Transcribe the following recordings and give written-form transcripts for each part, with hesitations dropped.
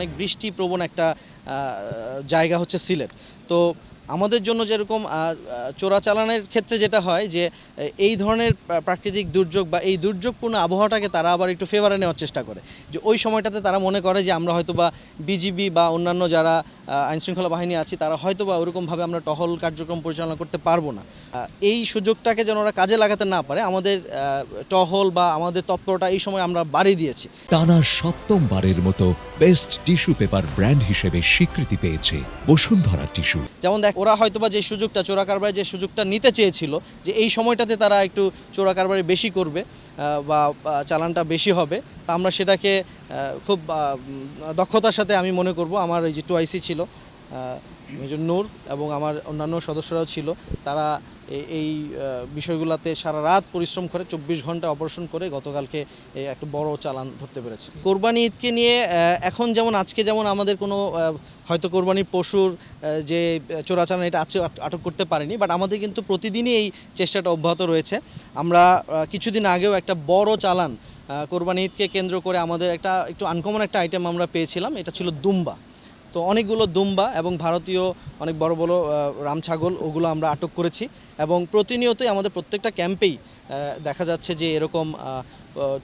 অনেক বৃষ্টিপ্রবণ একটা জায়গা হচ্ছে সিলেট। তো আমাদের জন্য যেরকম চোরাচালানের ক্ষেত্রে যেটা হয় যে এই ধরনের প্রাকৃতিক দুর্যোগ বা এই দুর্যোগপূর্ণ আবহাওয়াটাকে তারা আবার একটু ফেভারে নেওয়ার চেষ্টা করে, যে ওই সময়টাতে তারা মনে করে যে আমরা হয়তো বা বিজিবি বা অন্যান্য যারা আইনশৃঙ্খলা বাহিনী আছি তারা হয়তো বা ওরকমভাবে আমরা টহল কার্যক্রম পরিচালনা করতে পারবো না। এই সুযোগটাকে যেন ওরা কাজে লাগাতে না পারে, আমাদের টহল বা আমাদের তৎপরতা এই সময় আমরা বাড়িয়ে দিয়েছি। টানা সপ্তমবারের মতো বেস্ট টিস্যু পেপার ব্র্যান্ড হিসেবে স্বীকৃতি পেয়েছে বসুন্ধরা টিস্যু। যেমন দেখ, ওরা হয়তোবা যে সুযোগটা চোরা কারবারে যে সুযোগটা নিতে চেয়েছিল যে এই সময়টাতে তারা একটু চোরা কারবারে বেশি করবে বা চালানটা বেশি হবে, তা আমরা সেটাকে খুব দক্ষতার সাথে আমি মনে করব আমার এই যে 2IC ছিল মেজর নূর এবং আমার অন্যান্য সদস্যরাও ছিল, তারা এই বিষয়গুলোতে সারা রাত পরিশ্রম করে 24 ঘন্টা অপারেশন করে গতকালকে একটা বড় চালান ধরতে পেরেছে। কোরবানি ঈদকে নিয়ে এখন যেমন আজকে যেমন আমাদের কোনো হয়তো কোরবানির পশুর যে চোরাচালান এটা আটক করতে পারিনি, বাট আমাদের কিন্তু প্রতিদিনই এই চেষ্টাটা অব্যাহত রয়েছে। আমরা কিছুদিন আগেও একটা বড় চালান কোরবানি ঈদকে কেন্দ্র করে আমাদের একটু আনকমন একটা আইটেম আমরা পেয়েছিলাম, এটা ছিল দুম্বা। তো অনেকগুলো দুম্বা এবং ভারতীয় অনেক বড় বড় রাম ছাগল ওগুলো আমরা আটক করেছি এবং প্রতিনিয়তই আমাদের প্রত্যেকটা ক্যাম্পেই দেখা যাচ্ছে যে এরকম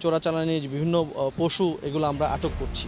চোরাচালানি বিভিন্ন পশু এগুলো আমরা আটক করছি।